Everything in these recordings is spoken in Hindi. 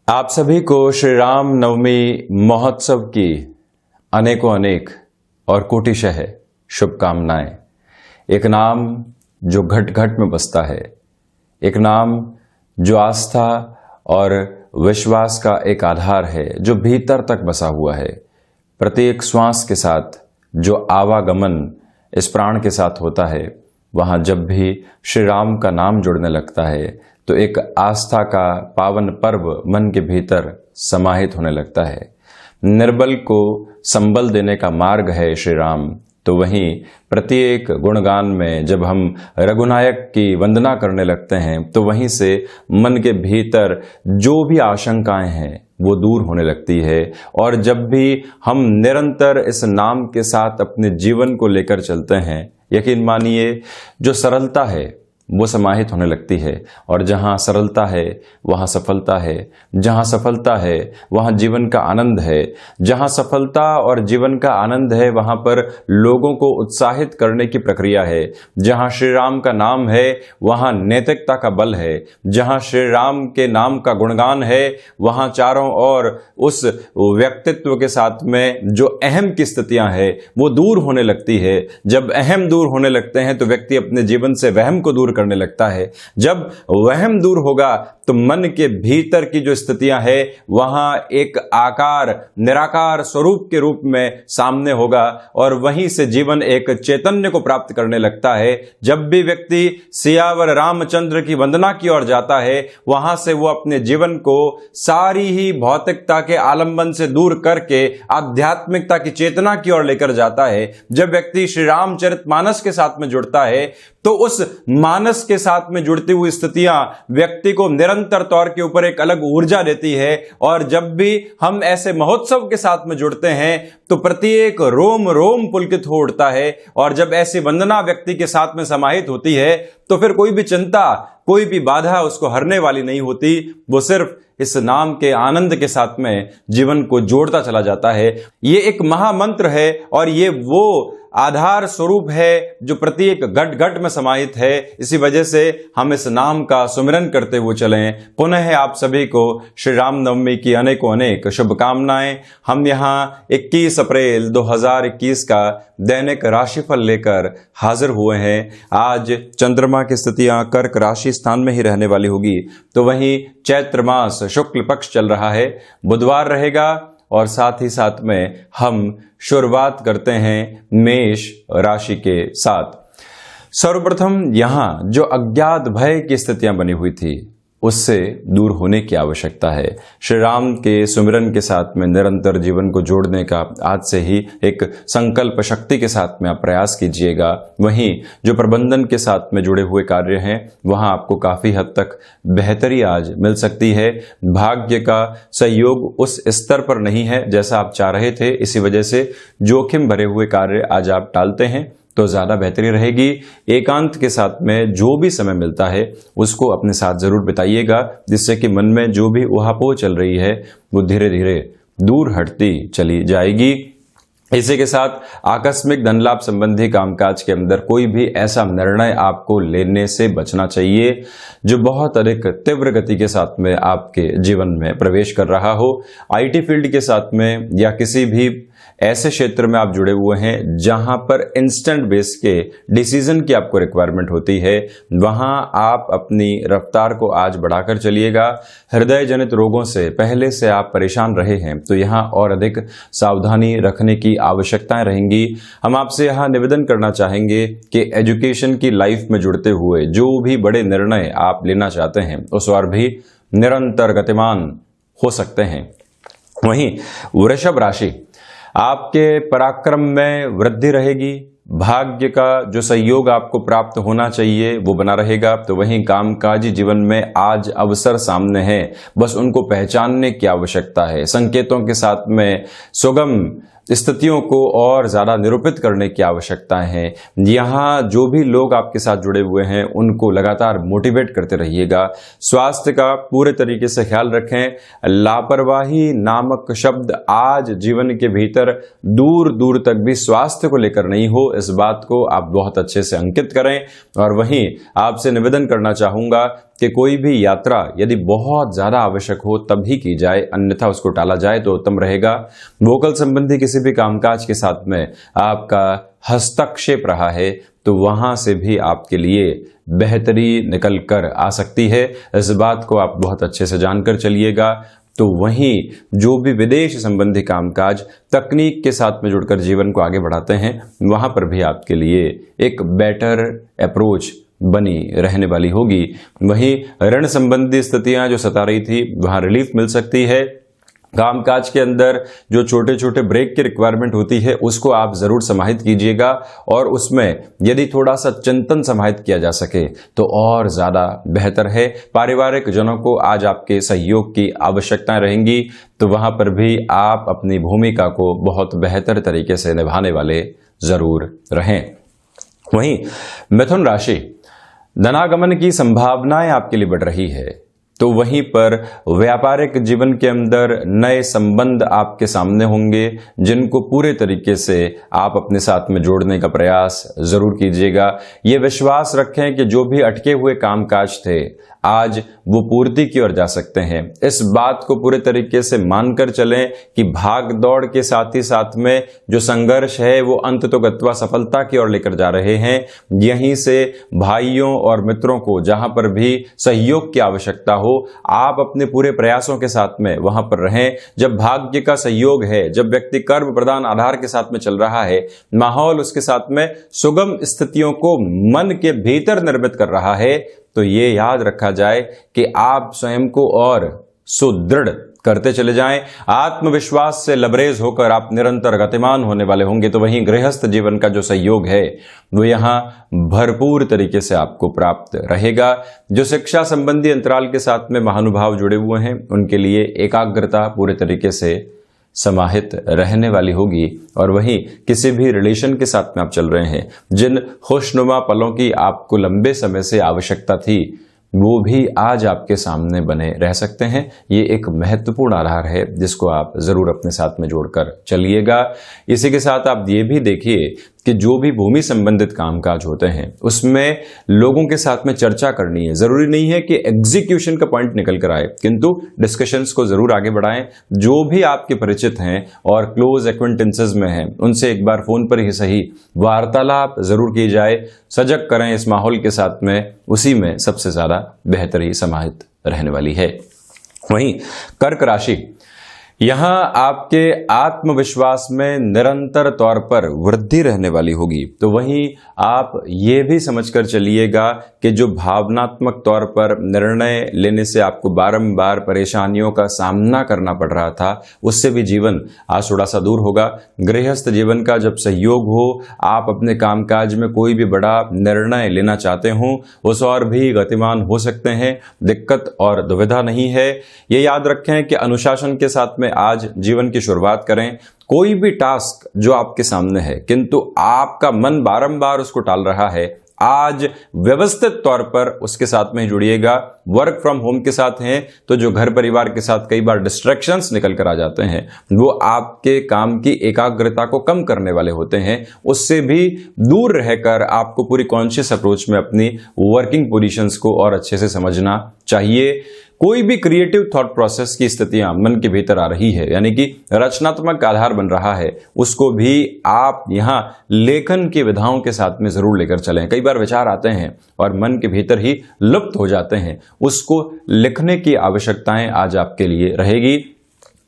आप सभी को श्री राम नवमी महोत्सव की अनेकों अनेक और कोटिशः शुभकामनाएं। एक नाम जो घट घट में बसता है, एक नाम जो आस्था और विश्वास का एक आधार है, जो भीतर तक बसा हुआ है। प्रत्येक श्वास के साथ जो आवागमन इस प्राण के साथ होता है, वहां जब भी श्री राम का नाम जुड़ने लगता है तो एक आस्था का पावन पर्व मन के भीतर समाहित होने लगता है। निर्बल को संबल देने का मार्ग है श्री राम। तो वहीं प्रत्येक गुणगान में जब हम रघुनायक की वंदना करने लगते हैं तो वहीं से मन के भीतर जो भी आशंकाएं हैं वो दूर होने लगती है। और जब भी हम निरंतर इस नाम के साथ अपने जीवन को लेकर चलते हैं, यकीन मानिए जो सरलता है वो समाहित होने लगती है। और जहां सरलता है वहां सफलता है, जहां सफलता है वहां जीवन का आनंद है, जहां सफलता और जीवन का आनंद है वहां पर लोगों को उत्साहित करने की प्रक्रिया है। जहां श्री राम का नाम है वहां नैतिकता का बल है, जहां श्री राम के नाम का गुणगान है वहां चारों ओर उस व्यक्तित्व के साथ में जो अहम की स्थितियां है वो दूर होने लगती है। जब अहम दूर होने लगते हैं तो व्यक्ति अपने जीवन से वहम को दूर करने लगता है। जब वहम दूर होगा तो मन के भीतर की जो स्थितियां है वहां एक आकार निराकार स्वरूप के रूप में सामने होगा और वहीं से जीवन एक चैतन्य को प्राप्त करने लगता है। जब भी व्यक्ति सियावर रामचंद्र की वंदना की ओर जाता है वहां से वो अपने जीवन को सारी ही भौतिकता के आलंबन से दूर करके आध्यात्मिकता की चेतना की ओर लेकर जाता है। जब व्यक्ति श्री रामचरितमानस के साथ में जुड़ता है तो उस मानस के साथ में जुड़ती हुई स्थितियां व्यक्ति को निरंतर तौर के ऊपर एक अलग ऊर्जा देती है। और जब भी हम ऐसे महोत्सव के साथ में जुड़ते हैं तो प्रत्येक रोम रोम पुलकित हो उठता है। और जब ऐसी वंदना व्यक्ति के साथ में समाहित होती है तो फिर कोई भी चिंता, कोई भी बाधा उसको हरने वाली नहीं होती। वो सिर्फ इस नाम के आनंद के साथ में जीवन को जोड़ता चला जाता है। ये एक महामंत्र है और ये वो आधार स्वरूप है जो प्रत्येक घट घट में समाहित है। इसी वजह से हम इस नाम का सुमिरन करते हुए चलें। पुनः आप सभी को श्री राम नवमी की अनेकों अनेक शुभकामनाएं। हम यहाँ 21 अप्रैल 2021 का दैनिक राशिफल लेकर हाजिर हुए हैं। आज चंद्रमा की स्थितियां कर्क राशि स्थान में ही रहने वाली होगी। तो वहीं चैत्र मास शुक्ल पक्ष चल रहा है, बुधवार रहेगा। और साथ ही साथ में हम शुरुआत करते हैं मेष राशि के साथ। सर्वप्रथम यहां जो अज्ञात भय की स्थितियां बनी हुई थी उससे दूर होने की आवश्यकता है। श्री राम के सुमिरन के साथ में निरंतर जीवन को जोड़ने का आज से ही एक संकल्प शक्ति के साथ में आप प्रयास कीजिएगा। वहीं जो प्रबंधन के साथ में जुड़े हुए कार्य हैं वहां आपको काफी हद तक बेहतरी आज मिल सकती है। भाग्य का सहयोग उस स्तर पर नहीं है जैसा आप चाह रहे थे, इसी वजह से जोखिम भरे हुए कार्य आज आप टालते हैं तो ज्यादा बेहतरी रहेगी। एकांत के साथ में जो भी समय मिलता है उसको अपने साथ जरूर बिताइएगा, जिससे कि मन में जो भी उहापोह चल रही है वो धीरे धीरे दूर हटती चली जाएगी। इसी के साथ आकस्मिक धन लाभ संबंधी कामकाज के अंदर कोई भी ऐसा निर्णय आपको लेने से बचना चाहिए जो बहुत अधिक तीव्र गति के साथ में आपके जीवन में प्रवेश कर रहा हो। आईटी फील्ड के साथ में या किसी भी ऐसे क्षेत्र में आप जुड़े हुए हैं जहां पर इंस्टेंट बेस के डिसीजन की आपको रिक्वायरमेंट होती है, वहां आप अपनी रफ्तार को आज बढ़ाकर चलिएगा। हृदय जनित रोगों से पहले से आप परेशान रहे हैं तो यहां और अधिक सावधानी रखने की आवश्यकताएं रहेंगी। हम आपसे यहां निवेदन करना चाहेंगे कि एजुकेशन की लाइफ में जुड़ते हुए जो भी बड़े निर्णय आप लेना चाहते हैं उस और भी निरंतर गतिमान हो सकते हैं। वहीं वृषभ राशि, आपके पराक्रम में वृद्धि रहेगी। भाग्य का जो सहयोग आपको प्राप्त होना चाहिए वो बना रहेगा। तो वहीं कामकाजी जीवन में आज अवसर सामने है, बस उनको पहचानने की आवश्यकता है। संकेतों के साथ में सुगम स्थितियों को और ज्यादा निरूपित करने की आवश्यकता है। यहाँ जो भी लोग आपके साथ जुड़े हुए हैं उनको लगातार मोटिवेट करते रहिएगा। स्वास्थ्य का पूरे तरीके से ख्याल रखें। लापरवाही नामक शब्द आज जीवन के भीतर दूर दूर तक भी स्वास्थ्य को लेकर नहीं हो, इस बात को आप बहुत अच्छे से अंकित करें। और वहीं आपसे निवेदन करना चाहूंगा कि कोई भी यात्रा यदि बहुत ज़्यादा आवश्यक हो तब ही की जाए, अन्यथा उसको टाला जाए तो उत्तम रहेगा। वोकल संबंधी किसी भी कामकाज के साथ में आपका हस्तक्षेप रहा है तो वहां से भी आपके लिए बेहतरी निकल कर आ सकती है। इस बात को आप बहुत अच्छे से जानकर चलिएगा। तो वहीं जो भी विदेश संबंधी कामकाज तकनीक के साथ में जुड़कर जीवन को आगे बढ़ाते हैं, वहां पर भी आपके लिए एक बेटर अप्रोच बनी रहने वाली होगी। वहीं ऋण संबंधी स्थितियां जो सता रही थी, वहां रिलीफ मिल सकती है। कामकाज के अंदर जो छोटे छोटे ब्रेक की रिक्वायरमेंट होती है उसको आप जरूर समाहित कीजिएगा, और उसमें यदि थोड़ा सा चिंतन समाहित किया जा सके तो और ज्यादा बेहतर है। पारिवारिक जनों को आज आपके सहयोग की आवश्यकताएं रहेंगी, तो वहां पर भी आप अपनी भूमिका को बहुत बेहतर तरीके से निभाने वाले जरूर रहें। वहीं मिथुन राशि, धनागमन की संभावनाएं आपके लिए बढ़ रही है, तो वहीं पर व्यापारिक जीवन के अंदर नए संबंध आपके सामने होंगे, जिनको पूरे तरीके से आप अपने साथ में जोड़ने का प्रयास जरूर कीजिएगा। ये विश्वास रखें कि जो भी अटके हुए कामकाज थे आज वो पूर्ति की ओर जा सकते हैं। इस बात को पूरे तरीके से मानकर चलें कि भाग दौड़ के साथ ही साथ में जो संघर्ष है वो अंत तो गत्वा सफलता की ओर लेकर जा रहे हैं। यहीं से भाइयों और मित्रों को जहां पर भी सहयोग की आवश्यकता हो, आप अपने पूरे प्रयासों के साथ में वहां पर रहें। जब भाग्य का सहयोग है, जब व्यक्ति कर्म प्रदान आधार के साथ में चल रहा है, माहौल उसके साथ में सुगम स्थितियों को मन के भीतर निर्मित कर रहा है, तो ये याद रखा जाए कि आप स्वयं को और सुदृढ़ करते चले जाएं। आत्मविश्वास से लबरेज होकर आप निरंतर गतिमान होने वाले होंगे। तो वहीं गृहस्थ जीवन का जो सहयोग है वो यहां भरपूर तरीके से आपको प्राप्त रहेगा। जो शिक्षा संबंधी अंतराल के साथ में महानुभाव जुड़े हुए हैं, उनके लिए एकाग्रता पूरे तरीके से समाहित रहने वाली होगी। और वहीं किसी भी रिलेशन के साथ में आप चल रहे हैं, जिन खुशनुमा पलों की आपको लंबे समय से आवश्यकता थी, वो भी आज आपके सामने बने रह सकते हैं। ये एक महत्वपूर्ण आधार है जिसको आप जरूर अपने साथ में जोड़कर चलिएगा। इसी के साथ आप ये भी देखिए कि जो भी भूमि संबंधित कामकाज होते हैं उसमें लोगों के साथ में चर्चा करनी है। जरूरी नहीं है कि एग्जीक्यूशन का पॉइंट निकल कर आए, किंतु डिस्कशंस को जरूर आगे बढ़ाएं। जो भी आपके परिचित हैं और क्लोज एक्वेंटेंसेस में हैं, उनसे एक बार फोन पर ही सही वार्तालाप जरूर की जाए। सजग करें इस माहौल के साथ में, उसी में सबसे ज्यादा बेहतरी समाहित रहने वाली है। वहीं कर्क राशि, यहां आपके आत्मविश्वास में निरंतर तौर पर वृद्धि रहने वाली होगी। तो वहीं आप ये भी समझकर चलिएगा कि जो भावनात्मक तौर पर निर्णय लेने से आपको बारंबार परेशानियों का सामना करना पड़ रहा था, उससे भी जीवन आज थोड़ा सा दूर होगा। गृहस्थ जीवन का जब सहयोग हो, आप अपने कामकाज में कोई भी बड़ा निर्णय लेना चाहते हो, उस और भी गतिमान हो सकते हैं। दिक्कत और दुविधा नहीं है। ये याद रखें कि अनुशासन के साथ में आज जीवन की शुरुआत करें। कोई भी टास्क जो आपके सामने है किंतु आपका मन बारंबार उसको टाल रहा है, आज व्यवस्थित तौर पर उसके साथ में ही जुड़िएगा। वर्क फ्रॉम होम के साथ हैं तो जो घर परिवार के साथ कई बार डिस्ट्रैक्शंस निकल कर आ जाते हैं, वो आपके काम की एकाग्रता को कम करने वाले होते हैं। उससे भी दूर रहकर आपको पूरी कॉन्शियस अप्रोच में अपनी वर्किंग पोजीशंस को और अच्छे से समझना चाहिए। कोई भी क्रिएटिव थॉट प्रोसेस की स्थितियां मन के भीतर आ रही है, यानी कि रचनात्मक आधार बन रहा है, उसको भी आप यहां लेखन की विधाओं के साथ में जरूर लेकर चलें। कई बार विचार आते हैं और मन के भीतर ही लुप्त हो जाते हैं, उसको लिखने की आवश्यकताएं आज आपके लिए रहेगी।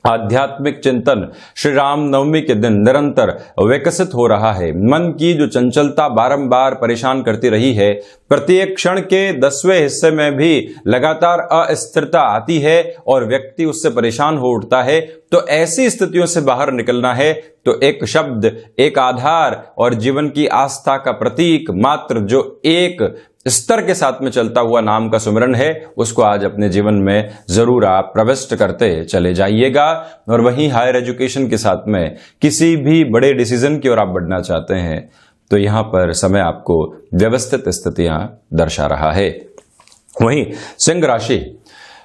आध्यात्मिक चिंतन श्री राम नवमी के दिन निरंतर विकसित हो रहा है। मन की जो चंचलता बारंबार परेशान करती रही है, प्रत्येक क्षण के 10वें हिस्से में भी लगातार अस्थिरता आती है और व्यक्ति उससे परेशान हो उठता है। तो ऐसी स्थितियों से बाहर निकलना है तो एक शब्द, एक आधार और जीवन की आस्था का प्रतीक मात्र जो एक स्तर के साथ में चलता हुआ नाम का सुमिरन है, उसको आज अपने जीवन में जरूर आप प्रविष्ट करते चले जाइएगा। और वहीं हायर एजुकेशन के साथ में किसी भी बड़े डिसीजन की ओर आप बढ़ना चाहते हैं तो यहां पर समय आपको व्यवस्थित स्थितियां दर्शा रहा है। वहीं सिंह राशि,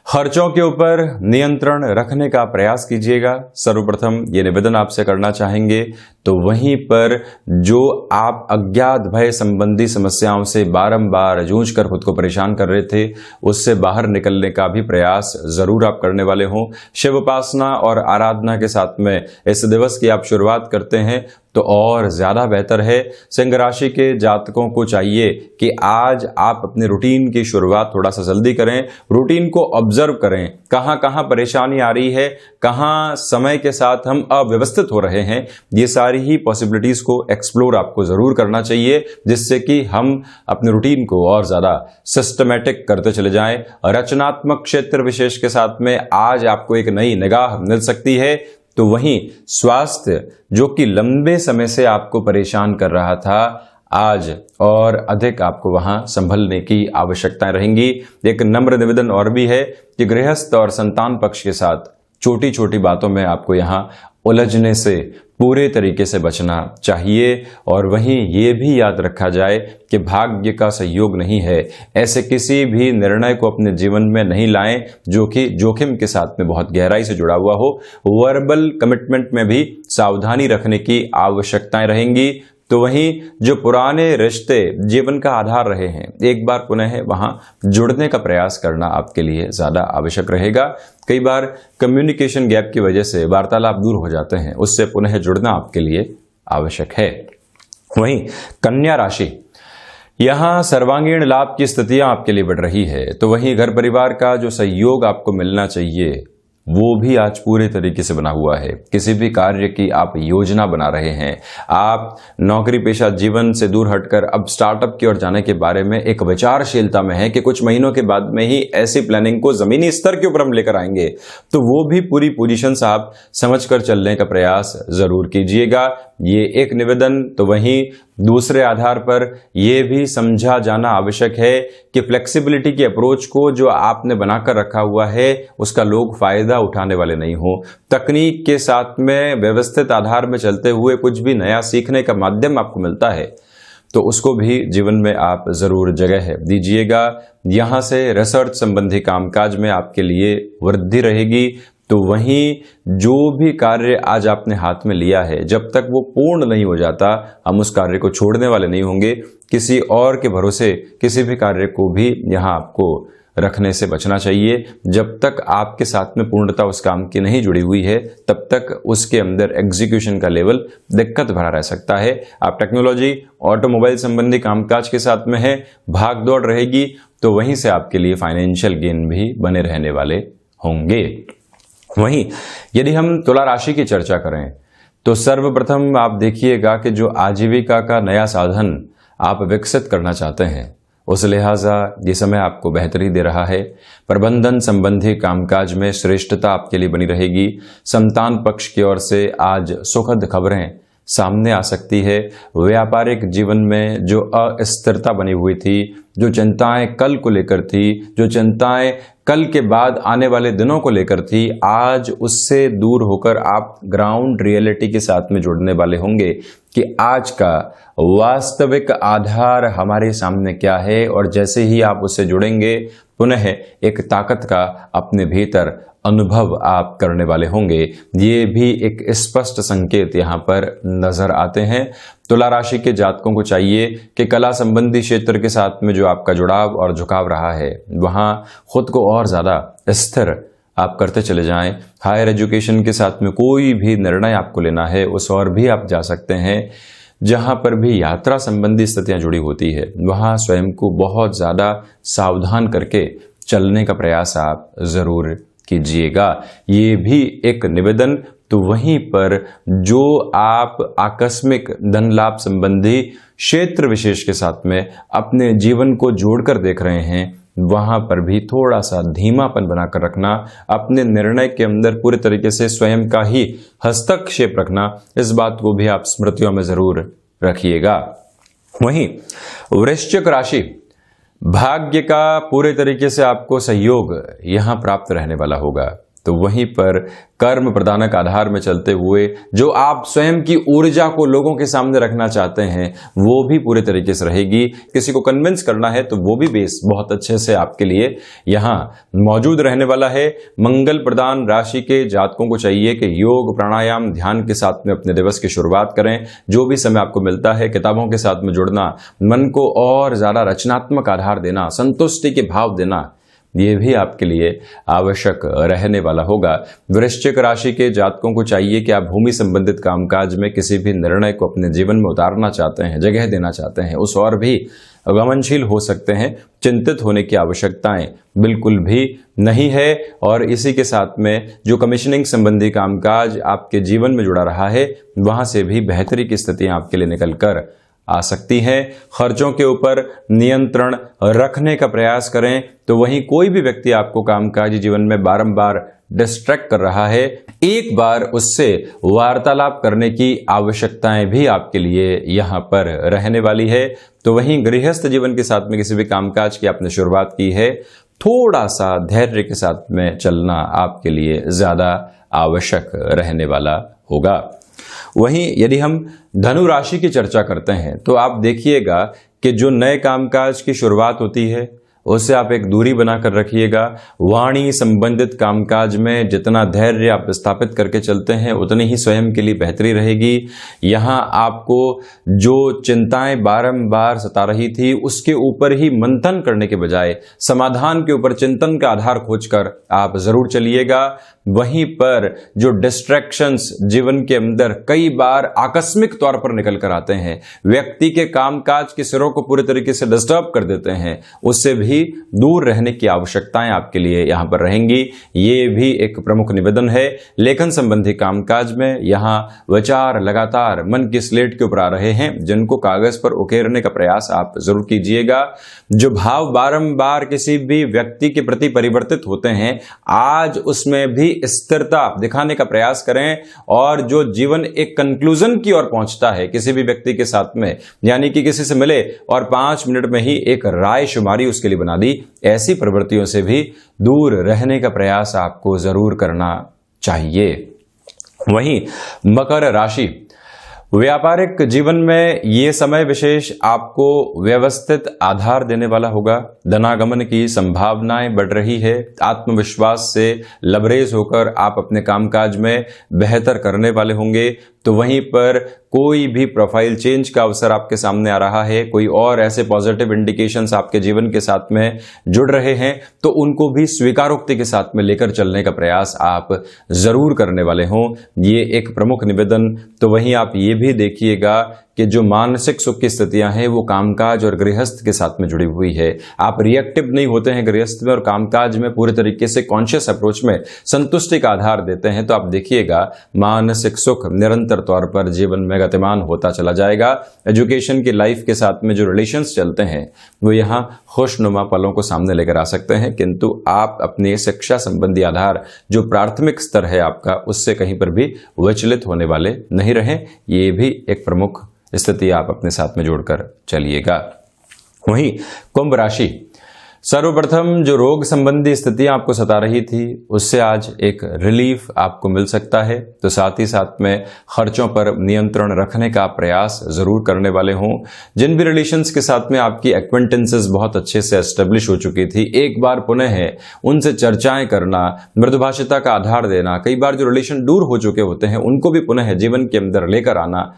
खर्चों के ऊपर नियंत्रण रखने का प्रयास कीजिएगा। सर्वप्रथम ये निवेदन आपसे करना चाहेंगे तो वहीं पर जो आप अज्ञात भय संबंधी समस्याओं से बारंबार जूझ कर खुद को परेशान कर रहे थे, उससे बाहर निकलने का भी प्रयास जरूर आप करने वाले हों। शिव उपासना और आराधना के साथ में इस दिवस की आप शुरुआत करते हैं तो और ज्यादा बेहतर है। सिंह राशि के जातकों को चाहिए कि आज आप अपने रूटीन की शुरुआत थोड़ा सा जल्दी करें, रूटीन को ऑब्जर्व करें, कहां कहां परेशानी आ रही है, कहां समय के साथ हम अव्यवस्थित हो रहे हैं, ये सारी ही पॉसिबिलिटीज को एक्सप्लोर आपको जरूर करना चाहिए, जिससे कि हम अपने रूटीन को और ज्यादा सिस्टमेटिक करते चले जाएं। रचनात्मक क्षेत्र विशेष के साथ में आज आपको एक नई निगाह मिल सकती है। तो वहीं स्वास्थ्य जो कि लंबे समय से आपको परेशान कर रहा था, आज और अधिक आपको वहां संभलने की आवश्यकताएं रहेंगी। एक नम्र निवेदन और भी है कि गृहस्थ और संतान पक्ष के साथ छोटी छोटी बातों में आपको यहां उलझने से पूरे तरीके से बचना चाहिए। और वहीं ये भी याद रखा जाए कि भाग्य का सहयोग नहीं है, ऐसे किसी भी निर्णय को अपने जीवन में नहीं लाएं जो कि जोखिम के साथ में बहुत गहराई से जुड़ा हुआ हो। वर्बल कमिटमेंट में भी सावधानी रखने की आवश्यकताएं रहेंगी। तो वहीं जो पुराने रिश्ते जीवन का आधार रहे हैं, एक बार पुनः वहां जुड़ने का प्रयास करना आपके लिए ज्यादा आवश्यक रहेगा। कई बार कम्युनिकेशन गैप की वजह से वार्तालाप दूर हो जाते हैं, उससे पुनः जुड़ना आपके लिए आवश्यक है। वहीं कन्या राशि, यहां सर्वांगीण लाभ की स्थितियां आपके लिए बढ़ रही है। तो वहीं घर परिवार का जो सहयोग आपको मिलना चाहिए वो भी आज पूरे तरीके से बना हुआ है। किसी भी कार्य की आप योजना बना रहे हैं, आप नौकरी पेशा जीवन से दूर हटकर अब स्टार्टअप की ओर जाने के बारे में एक विचारशीलता में है कि कुछ महीनों के बाद में ही ऐसी प्लानिंग को जमीनी स्तर के ऊपर हम लेकर आएंगे, तो वो भी पूरी पोजीशन से आप समझकर चलने का प्रयास जरूर कीजिएगा। ये एक निवेदन। तो वहीं दूसरे आधार पर यह भी समझा जाना आवश्यक है कि फ्लेक्सिबिलिटी की अप्रोच को जो आपने बनाकर रखा हुआ है उसका लोग फायदा उठाने वाले नहीं हो। तकनीक के साथ में व्यवस्थित आधार में चलते हुए कुछ भी नया सीखने का माध्यम आपको मिलता है तो उसको भी जीवन में आप जरूर जगह दीजिएगा। यहां से रिसर्च संबंधी कामकाज में आपके लिए वृद्धि रहेगी। तो वहीं जो भी कार्य आज आपने हाथ में लिया है, जब तक वो पूर्ण नहीं हो जाता, हम उस कार्य को छोड़ने वाले नहीं होंगे। किसी और के भरोसे किसी भी कार्य को भी यहाँ आपको रखने से बचना चाहिए। जब तक आपके साथ में पूर्णता उस काम की नहीं जुड़ी हुई है, तब तक उसके अंदर एग्जीक्यूशन का लेवल दिक्कत भरा रह सकता है। आप टेक्नोलॉजी, ऑटोमोबाइल संबंधी कामकाज के साथ में है, भाग दौड़ रहेगी, तो वहीं से आपके लिए फाइनेंशियल गेन भी बने रहने वाले होंगे। वहीं यदि हम तुला राशि की चर्चा करें तो सर्वप्रथम आप देखिएगा कि जो आजीविका का नया साधन आप विकसित करना चाहते हैं, उस लिहाजा ये समय आपको बेहतरी दे रहा है। प्रबंधन संबंधी कामकाज में श्रेष्ठता आपके लिए बनी रहेगी। संतान पक्ष की ओर से आज सुखद खबरें सामने आ सकती है। व्यापारिक जीवन में जो अस्थिरता बनी हुई थी, जो चिंताएं कल को लेकर थी, जो चिंताएं कल के बाद आने वाले दिनों को लेकर थी, आज उससे दूर होकर आप ग्राउंड रियलिटी के साथ में जुड़ने वाले होंगे कि आज का वास्तविक आधार हमारे सामने क्या है। और जैसे ही आप उससे जुड़ेंगे, पुनः एक ताकत का अपने भीतर अनुभव आप करने वाले होंगे। ये भी एक स्पष्ट संकेत यहाँ पर नजर आते हैं। तुला राशि के जातकों को चाहिए कि कला संबंधी क्षेत्र के साथ में जो आपका जुड़ाव और झुकाव रहा है, वहाँ खुद को और ज्यादा स्थिर आप करते चले जाएं। हायर एजुकेशन के साथ में कोई भी निर्णय आपको लेना है, उस और भी आप जा सकते हैं। जहां पर भी यात्रा संबंधी स्थितियां जुड़ी होती है, वहां स्वयं को बहुत ज्यादा सावधान करके चलने का प्रयास आप जरूर कीजिएगा। ये भी एक निवेदन। तो वहीं पर जो आप आकस्मिक धन लाभ संबंधी क्षेत्र विशेष के साथ में अपने जीवन को जोड़कर देख रहे हैं, वहां पर भी थोड़ा सा धीमापन बनाकर रखना, अपने निर्णय के अंदर पूरे तरीके से स्वयं का ही हस्तक्षेप रखना, इस बात को भी आप स्मृतियों में जरूर रखिएगा। वहीं वृश्चिक राशि, भाग्य का पूरे तरीके से आपको सहयोग यहां प्राप्त रहने वाला होगा। तो वहीं पर कर्म प्रधानक आधार में चलते हुए जो आप स्वयं की ऊर्जा को लोगों के सामने रखना चाहते हैं वो भी पूरे तरीके से रहेगी। किसी को कन्विंस करना है तो वो भी बेस बहुत अच्छे से आपके लिए यहाँ मौजूद रहने वाला है। मंगल प्रधान राशि के जातकों को चाहिए कि योग, प्राणायाम, ध्यान के साथ में अपने दिवस की शुरुआत करें। जो भी समय आपको मिलता है किताबों के साथ में जुड़ना, मन को और ज्यादा रचनात्मक आधार देना, संतुष्टि के भाव देना, ये भी आपके लिए आवश्यक रहने वाला होगा। वृश्चिक राशि के जातकों को चाहिए कि आप भूमि संबंधित कामकाज में किसी भी निर्णय को अपने जीवन में उतारना चाहते हैं, जगह देना चाहते हैं, उस और भी गमनशील हो सकते हैं। चिंतित होने की आवश्यकताएं बिल्कुल भी नहीं है। और इसी के साथ में जो कमीशनिंग संबंधी कामकाज आपके जीवन में जुड़ा रहा है वहां से भी बेहतरी की स्थितियां आपके लिए निकल कर आ सकती हैं। खर्चों के ऊपर नियंत्रण रखने का प्रयास करें। तो वहीं कोई भी व्यक्ति आपको कामकाजी जीवन में बारंबार डिस्ट्रैक्ट कर रहा है, एक बार उससे वार्तालाप करने की आवश्यकताएं भी आपके लिए यहां पर रहने वाली है। तो वहीं गृहस्थ जीवन के साथ में किसी भी कामकाज की आपने शुरुआत की है, थोड़ा सा धैर्य के साथ में चलना आपके लिए ज्यादा आवश्यक रहने वाला होगा। वहीं यदि हम धनु राशि की चर्चा करते हैं तो आप देखिएगा कि जो नए कामकाज की शुरुआत होती है उससे आप एक दूरी बनाकर रखिएगा। वाणी संबंधित कामकाज में जितना धैर्य आप स्थापित करके चलते हैं उतनी ही स्वयं के लिए बेहतरी रहेगी। यहाँ आपको जो चिंताएं बारंबार सता रही थी उसके ऊपर ही मंथन करने के बजाय समाधान के ऊपर चिंतन का आधार खोजकर आप जरूर चलिएगा। वहीं पर जो डिस्ट्रैक्शंस जीवन के अंदर कई बार आकस्मिक तौर पर निकल कर आते हैं, व्यक्ति के कामकाज के सिरों को पूरे तरीके से डिस्टर्ब कर देते हैं, उससे भी दूर रहने की आवश्यकताएं आपके लिए यहां पर रहेंगी। ये भी एक प्रमुख निवेदन है। लेखन संबंधी कामकाज में यहां विचार लगातार मन की स्लेट के ऊपर आ रहे हैं, जिनको कागज पर उकेरने का प्रयास आप जरूर कीजिएगा। जो भाव बारंबार किसी भी व्यक्ति के प्रति परिवर्तित होते हैं, आज उसमें भी स्थिरता दिखाने का प्रयास करें। और जो जीवन एक कंक्लूजन की ओर पहुंचता है किसी भी व्यक्ति के साथ में, यानी कि किसी से मिले और 5 मिनट में ही एक राय शुमारी उसके लिए बना दी, ऐसी प्रवृत्तियों से भी दूर रहने का प्रयास आपको जरूर करना चाहिए। वहीं मकर राशि, व्यापारिक जीवन में ये समय विशेष आपको व्यवस्थित आधार देने वाला होगा। धनागमन की संभावनाएं बढ़ रही है। आत्मविश्वास से लबरेज होकर आप अपने कामकाज में बेहतर करने वाले होंगे। तो वहीं पर कोई भी प्रोफाइल चेंज का अवसर आपके सामने आ रहा है, कोई और ऐसे पॉजिटिव इंडिकेशंस आपके जीवन के साथ में जुड़ रहे हैं, तो उनको भी स्वीकारोक्ति के साथ में लेकर चलने का प्रयास आप जरूर करने वाले हों। ये एक प्रमुख निवेदन। तो वहीं आप ये भी देखिएगा कि जो मानसिक सुख की स्थितियां हैं वो कामकाज और गृहस्थ के साथ में जुड़ी हुई है। आप रिएक्टिव नहीं होते हैं गृहस्थ में और कामकाज में पूरे तरीके से कॉन्शियस अप्रोच में संतुष्टि का आधार देते हैं। तो आप देखिएगा मानसिक सुख निरंतर तौर पर जीवन में गतिमान होता चला जाएगा। एजुकेशन की लाइफ के साथ में जो रिलेशंस चलते हैं वो यहाँ खुशनुमा पलों को सामने लेकर आ सकते हैं, किंतु आप अपनी शिक्षा संबंधी आधार जो प्राथमिक स्तर है आपका, उससे कहीं पर भी विचलित होने वाले नहीं रहें। ये भी एक प्रमुख स्थिति आप अपने साथ में जोड़कर चलिएगा। वहीं कुंभ राशि, सर्वप्रथम जो रोग संबंधी स्थितियां आपको सता रही थी उससे आज एक रिलीफ आपको मिल सकता है। तो साथ ही साथ में खर्चों पर नियंत्रण रखने का प्रयास जरूर करने वाले हों। जिन भी रिलेशंस के साथ में आपकी एक्वेंटेंसेस बहुत अच्छे से एस्टेब्लिश हो चुकी थी, एक बार पुनः है उनसे चर्चाएं करना, मृदुभाषिता का आधार देना, कई बार जो रिलेशन दूर हो चुके होते हैं उनको भी पुनः जीवन के अंदर लेकर आना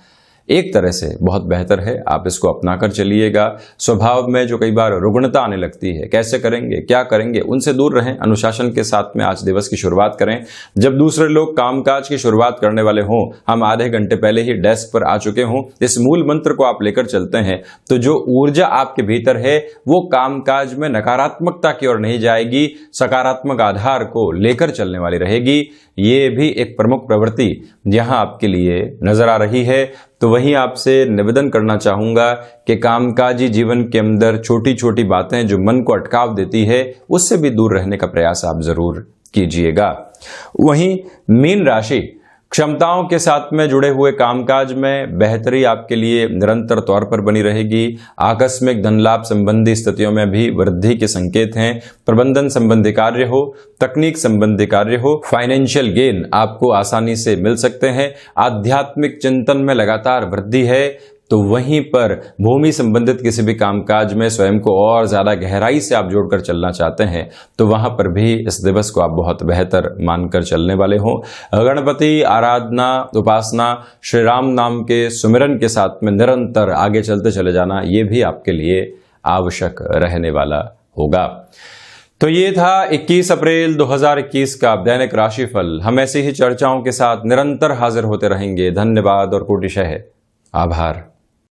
एक तरह से बहुत बेहतर है। आप इसको अपनाकर चलिएगा। स्वभाव में जो कई बार रुग्णता आने लगती है, कैसे करेंगे, क्या करेंगे, उनसे दूर रहें। अनुशासन के साथ में आज दिवस की शुरुआत करें। जब दूसरे लोग कामकाज की शुरुआत करने वाले हों, हम आधे घंटे पहले ही डेस्क पर आ चुके हों, इस मूल मंत्र को आप लेकर चलते हैं तो जो ऊर्जा आपके भीतर है वो कामकाज में नकारात्मकता की ओर नहीं जाएगी, सकारात्मक आधार को लेकर चलने वाली रहेगी। ये भी एक प्रमुख प्रवृत्ति यहां आपके लिए नजर आ रही है। तो वहीं आपसे निवेदन करना चाहूंगा कि कामकाजी जीवन के अंदर छोटी छोटी बातें जो मन को अटकाव देती है उससे भी दूर रहने का प्रयास आप जरूर कीजिएगा। वहीं मीन राशि, क्षमताओं के साथ में जुड़े हुए कामकाज में बेहतरी आपके लिए निरंतर तौर पर बनी रहेगी। आकस्मिक धन लाभ संबंधी स्थितियों में भी वृद्धि के संकेत हैं। प्रबंधन संबंधी कार्य हो, तकनीक संबंधी कार्य हो, फाइनेंशियल गेन आपको आसानी से मिल सकते हैं। आध्यात्मिक चिंतन में लगातार वृद्धि है। तो वहीं पर भूमि संबंधित किसी भी कामकाज में स्वयं को और ज्यादा गहराई से आप जोड़कर चलना चाहते हैं तो वहां पर भी इस दिवस को आप बहुत बेहतर मानकर चलने वाले हो। गणपति आराधना, उपासना, श्री राम नाम के सुमिरन के साथ में निरंतर आगे चलते चले जाना, ये भी आपके लिए आवश्यक रहने वाला होगा। तो ये था 21 अप्रैल 2021 का दैनिक राशिफल। हम ऐसी ही चर्चाओं के साथ निरंतर हाजिर होते रहेंगे। धन्यवाद और कोटिशः आभार।